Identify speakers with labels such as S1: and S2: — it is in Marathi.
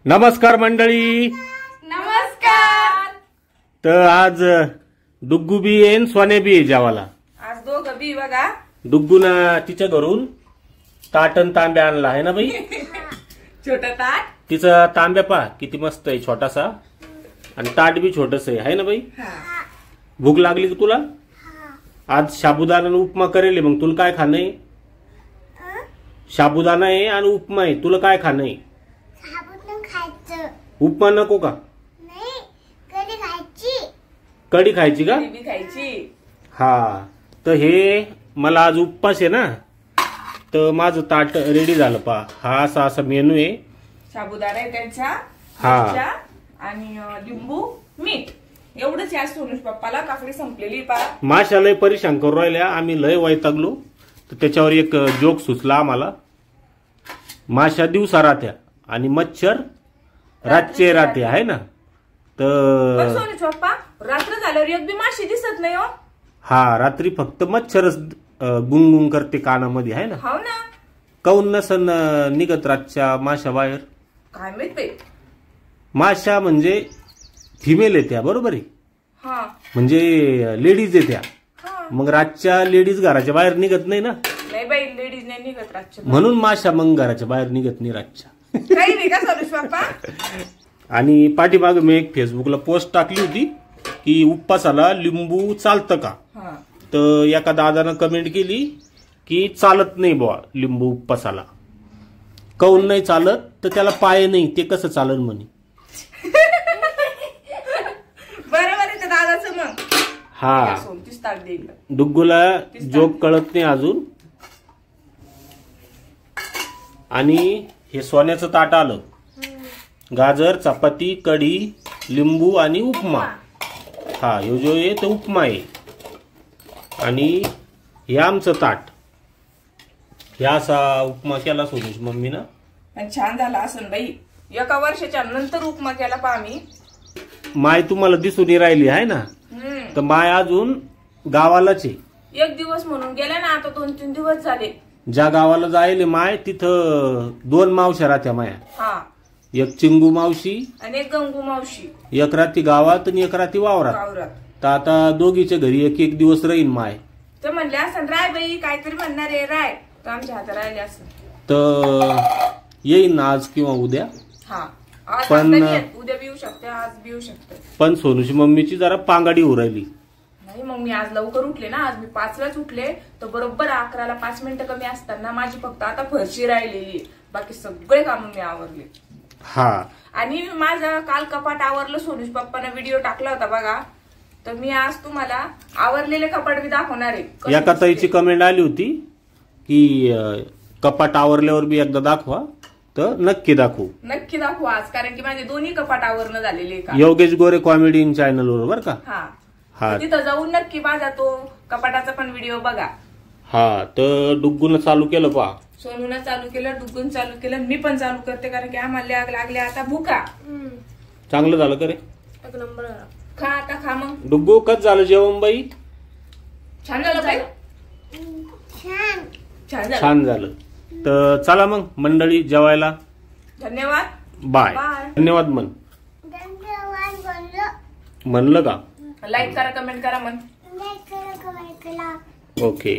S1: नमस्कार मंडळी.
S2: नमस्कार.
S1: तर आज डुग्गू बी येईन सोने बी जेवायला.
S2: आज दोघं बी बघा.
S1: डुग्गून तिच्या घरून ताटन तांब्या आणला आहे ना बाई.
S2: छोटा ताट.
S1: तिचा तांब्या पा किती मस्त आहे, छोटासा, आणि ताट बी छोटस आहे ना बाई. भूक लागली का तुला? आज साबुदाणा आणि उपमा करेल, मग तुला काय खाणं आहे? साबुदाणा आहे आणि उपमा आहे, तुला काय खाणं आहे? उपमा नको का? कढी खायची का? हा, तर हे मला आज उपवास आहे ना, तर माझं ताट रेडी झालं पा. हा असा मेनू आहे.
S2: साबुदाणा आहे त्यांचा,
S1: हा,
S2: आणि लिंबू मीठ एवढंच या सोनूश पप्पाला. काकडी संपलेली पा.
S1: माशा लय परेशान करू राहिल्या, आम्ही लय वैतागलो. तर त्याच्यावर एक जोक सुचला आम्हाला. माशा दिवसा राहत्या आणि मच्छर रातचे राहते आहे ना. तर
S2: सोनूश पप्पा रात्र झाल्यावर एक बी माशी दिसत नाही हो.
S1: हा, रात्री फक्त मच्छरच गुंगुंग करते कानामध्ये आहे ना.
S2: हो ना.
S1: काऊन नसन निघत रातच्या माशा बाहेर?
S2: काय माहित बाई.
S1: माशा म्हणजे फिमेल येत्या, बरोबर आहे. म्हणजे लेडीज येत्या. मग रातच्या लेडीज घराच्या बाहेर निघत नाही ना.
S2: नाही बाई, लेडीज नाही निघत रातच्या.
S1: म्हणून माशा मग घराच्या बाहेर निघत नाही रातच्या.
S2: काही नाही का सोनूश पप्पा?
S1: आणि पाठीमाग मी एक फेसबुकला पोस्ट टाकली होती की उपवासाला लिंबू चालतं का. तर एका दादानं कमेंट केली की चालत नाही बुवा लिंबू उपवासाला. काऊन नाही चालत? तर त्याला पाय नाही, ते कसं चालन म्हणे.
S2: बरोबर आहे दादाचं. मग
S1: हा,
S2: ताक दे.
S1: डुग्गूला जोक कळत नाही अजून. आणि हे सोन्याचं ताट आलं. गाजर, चपाती, कढी, लिंबू आणि उपमा. हा, हे जो आहे तो उपमा आहे. आणि हे आमचं ताट. हे असा उपमा केला सोनूश मम्मीनं.
S2: आणि छान झाला असं बाई. एका वर्षाच्या नंतर उपमा केला पा आम्ही.
S1: माय तुम्हाला दिसून राहिली आहे ना. तर माय अजून गावालाच आहे.
S2: एक दिवस म्हणून गेल्या ना, आता 2-3 दिवस झाले.
S1: ज्या गावाला जायले माय तिथं 2 मावश्या राहत्या माया.
S2: हा,
S1: एक चिंगू मावशी
S2: आणि एक गंगू मावशी.
S1: एक राती गावात आणि एक राती वावरात. तर आता दोघीच्या घरी एक दिवस राहीन माय.
S2: तर म्हणले असं राय बाई, काहीतरी म्हणणार आहे राय. तर आमच्या हातात राहिले असं. तर
S1: येईन आज किंवा उद्या.
S2: हा, पण उद्या बी येऊ शकते, आज बी येऊ शकते.
S1: पण सोनूची मम्मीची जरा पांगाडी होऊ राहिली.
S2: नाही, मग मी आज लवकर उठले ना. आज मी 5लाच उठले. तर बरोबर 11ला 5 मिनिटं कमी असताना माझी फक्त आता फरशी राहिलेली, बाकी सगळे काम मी आवरले.
S1: हा,
S2: आणि माझं काल कपाट आवरलं. सोनूश पप्पाने व्हिडिओ टाकला होता बघा. तर मी आज तुम्हाला आवरलेले कपाट मी दाखवणार आहे.
S1: एका ताईची कमेंट आली होती की कपाट आवरल्यावर बी एकदा दाखवा. तर नक्की दाखवू.
S2: नक्की दाखवू आज, कारण की माझे दोन्ही कपाट आवरणं झालेले.
S1: योगेश गोरे कॉमेडी चॅनल वर बर का.
S2: हा, तिथं जाऊन नक्की माझा तो कपाटाचा पण व्हिडिओ बघा.
S1: हा, तर डुग्गून चालू केलं पहा.
S2: सोनून चालू केलं, डुग्गून चालू केलं, मी पण चालू करते, कारण की आम्हाला आग लागली आता भूका.
S1: चांगलं झालं का रे?
S2: एक नंबर. खा आता, खा मग.
S1: डुग्गू कच झालं जेवण बाई?
S2: छान झालं बाई.
S1: छान झालं. तर चला मग मंडळी जेवायला.
S2: धन्यवाद.
S1: बाय. धन्यवाद म्हणलं का?
S2: लाईक करा, कमेंट करा.
S1: ओके.